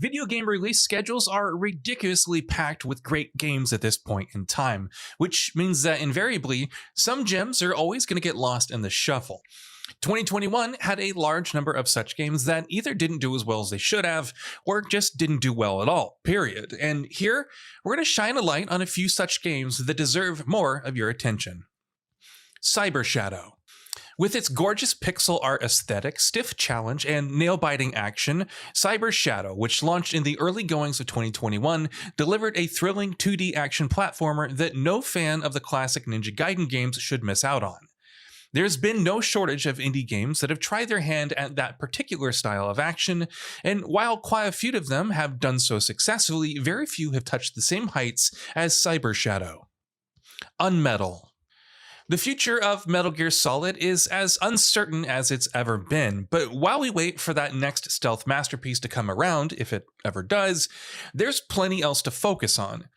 Video game release schedules are ridiculously packed with great games at this point in time, which means that invariably, some gems are always going to get lost in the shuffle. 2021 had a large number of such games that either didn't do as well as they should have, or just didn't do well at all, period. And here, we're going to shine a light on a few such games that deserve more of your attention. Cyber Shadow. With its gorgeous pixel art aesthetic, stiff challenge, and nail-biting action, Cyber Shadow, which launched in the early goings of 2021, delivered a thrilling 2D action platformer that no fan of the classic Ninja Gaiden games should miss out on. There's been no shortage of indie games that have tried their hand at that particular style of action, and while quite a few of them have done so successfully, very few have touched the same heights as Cyber Shadow. Unmetal. The future of Metal Gear Solid is as uncertain as it's ever been, but while we wait for that next stealth masterpiece to come around, if it ever does, there's plenty else to focus on.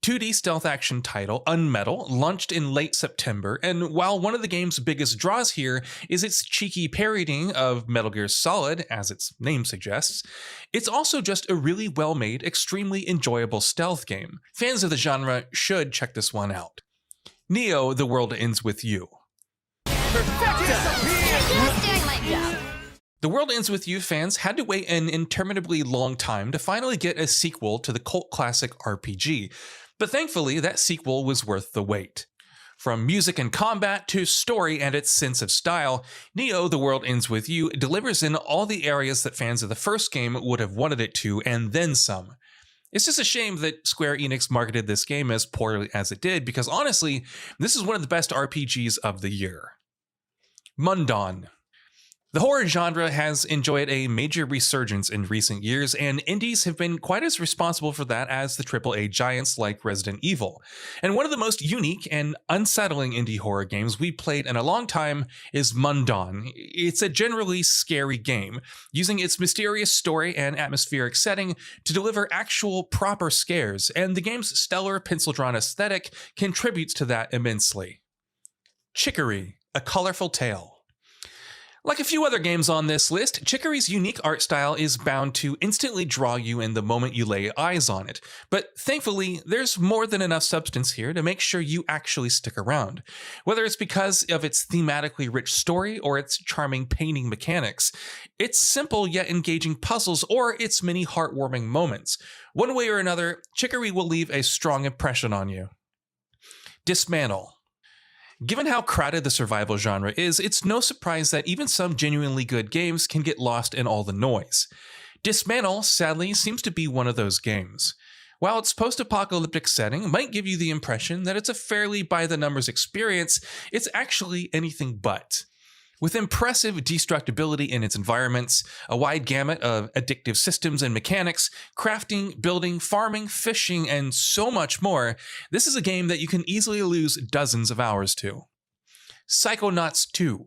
2D stealth action title Unmetal launched in late September, and while one of the game's biggest draws here is its cheeky parodying of Metal Gear Solid, as its name suggests, it's also just a really well-made, extremely enjoyable stealth game. Fans of the genre should check this one out. Neo: The World Ends With You. The World Ends With You fans had to wait an interminably long time to finally get a sequel to the cult classic RPG, but thankfully that sequel was worth the wait. From music and combat to story and its sense of style, Neo: The World Ends With You delivers in all the areas that fans of the first game would have wanted it to, and then some. It's just a shame that Square Enix marketed this game as poorly as it did, because honestly, this is one of the best RPGs of the year. Mundawn. The horror genre has enjoyed a major resurgence in recent years, and indies have been quite as responsible for that as the AAA giants like Resident Evil. And one of the most unique and unsettling indie horror games we played in a long time is Mundawn. It's a generally scary game, using its mysterious story and atmospheric setting to deliver actual proper scares, and the game's stellar pencil-drawn aesthetic contributes to that immensely. Chicory: A Colorful Tale. Like a few other games on this list, Chicory's unique art style is bound to instantly draw you in the moment you lay eyes on it, but thankfully, there's more than enough substance here to make sure you actually stick around. Whether it's because of its thematically rich story or its charming painting mechanics, its simple yet engaging puzzles, or its many heartwarming moments, one way or another, Chicory will leave a strong impression on you. Dismantle. Given how crowded the survival genre is, it's no surprise that even some genuinely good games can get lost in all the noise. Dismantle, sadly, seems to be one of those games. While its post-apocalyptic setting might give you the impression that it's a fairly by-the-numbers experience, it's actually anything but. With impressive destructibility in its environments, a wide gamut of addictive systems and mechanics, crafting, building, farming, fishing, and so much more, this is a game that you can easily lose dozens of hours to. Psychonauts 2.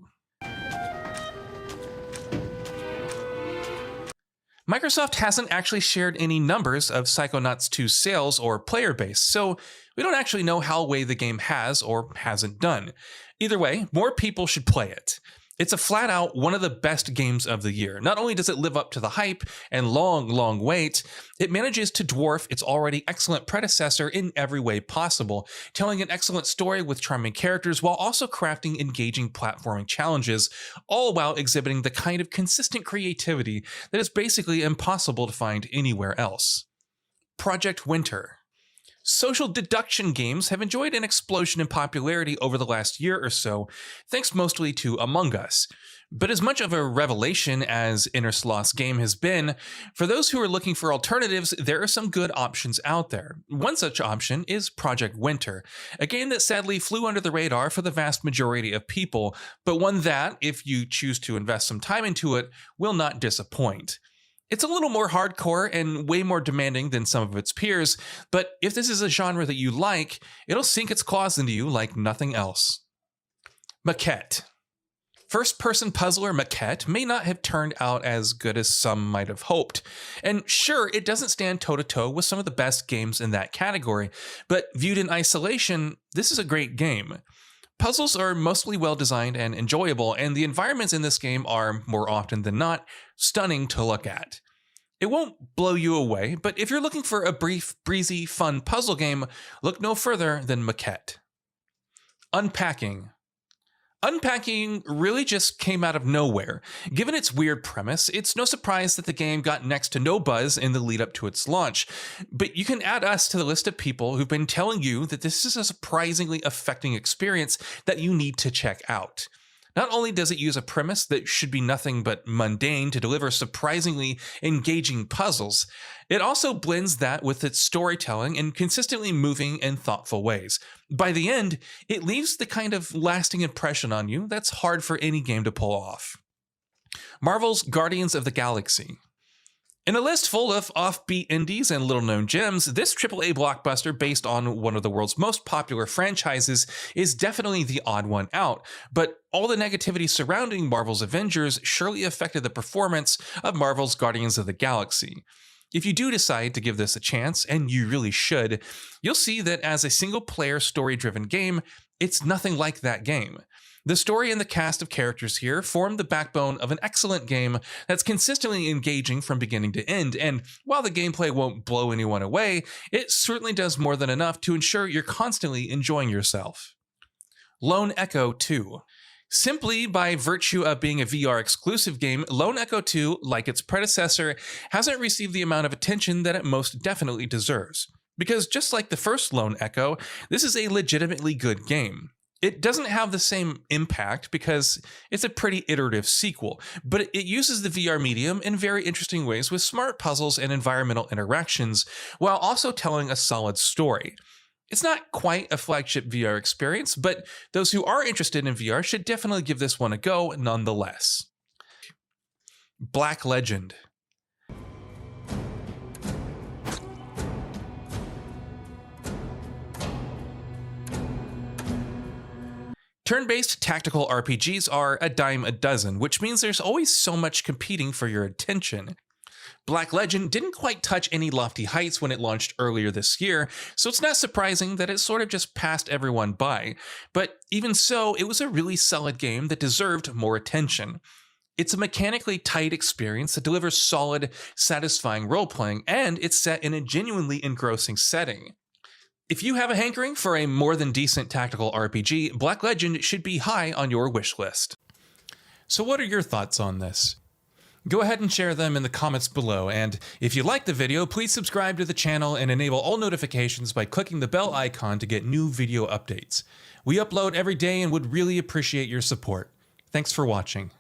Microsoft hasn't actually shared any numbers of Psychonauts 2's sales or player base, so we don't actually know how well the game has or hasn't done. Either way, more people should play it. It's a flat out one of the best games of the year. Not only does it live up to the hype and long wait, it manages to dwarf its already excellent predecessor in every way possible, telling an excellent story with charming characters while also crafting engaging platforming challenges, all while exhibiting the kind of consistent creativity that is basically impossible to find anywhere else. Project Winter. Social deduction games have enjoyed an explosion in popularity over the last year or so, thanks mostly to Among Us. But as much of a revelation as Inner Sloth's game has been, for those who are looking for alternatives, there are some good options out there. One such option is Project Winter, a game that sadly flew under the radar for the vast majority of people, but one that, if you choose to invest some time into it, will not disappoint. It's a little more hardcore and way more demanding than some of its peers, but if this is a genre that you like, it'll sink its claws into you like nothing else. Maquette. First-person puzzler Maquette may not have turned out as good as some might have hoped. And sure, it doesn't stand toe-to-toe with some of the best games in that category, but viewed in isolation, this is a great game. Puzzles are mostly well-designed and enjoyable, and the environments in this game are, more often than not, stunning to look at. It won't blow you away, but if you're looking for a brief, breezy, fun puzzle game, look no further than Maquette. Unpacking. Unpacking really just came out of nowhere. Given its weird premise, it's no surprise that the game got next to no buzz in the lead up to its launch. But you can add us to the list of people who've been telling you that this is a surprisingly affecting experience that you need to check out. Not only does it use a premise that should be nothing but mundane to deliver surprisingly engaging puzzles, it also blends that with its storytelling in consistently moving and thoughtful ways. By the end, it leaves the kind of lasting impression on you that's hard for any game to pull off. Marvel's Guardians of the Galaxy. In a list full of offbeat indies and little-known gems, this AAA blockbuster based on one of the world's most popular franchises is definitely the odd one out, but all the negativity surrounding Marvel's Avengers surely affected the performance of Marvel's Guardians of the Galaxy. If you do decide to give this a chance, and you really should, you'll see that as a single-player story-driven game, it's nothing like that game. The story and the cast of characters here form the backbone of an excellent game that's consistently engaging from beginning to end, and while the gameplay won't blow anyone away, it certainly does more than enough to ensure you're constantly enjoying yourself. Lone Echo 2. Simply by virtue of being a VR exclusive game, Lone Echo 2, like its predecessor, hasn't received the amount of attention that it most definitely deserves. Because just like the first Lone Echo, this is a legitimately good game. It doesn't have the same impact because it's a pretty iterative sequel, but it uses the VR medium in very interesting ways with smart puzzles and environmental interactions, while also telling a solid story. It's not quite a flagship VR experience, but those who are interested in VR should definitely give this one a go nonetheless. Black Legend. Turn-based tactical RPGs are a dime a dozen, which means there's always so much competing for your attention. Black Legend didn't quite touch any lofty heights when it launched earlier this year, so it's not surprising that it sort of just passed everyone by. But even so, it was a really solid game that deserved more attention. It's a mechanically tight experience that delivers solid, satisfying role-playing, and it's set in a genuinely engrossing setting. If you have a hankering for a more than decent tactical RPG, Black Legend should be high on your wish list. So what are your thoughts on this? Go ahead and share them in the comments below, and if you liked the video, please subscribe to the channel and enable all notifications by clicking the bell icon to get new video updates. We upload every day and would really appreciate your support. Thanks for watching.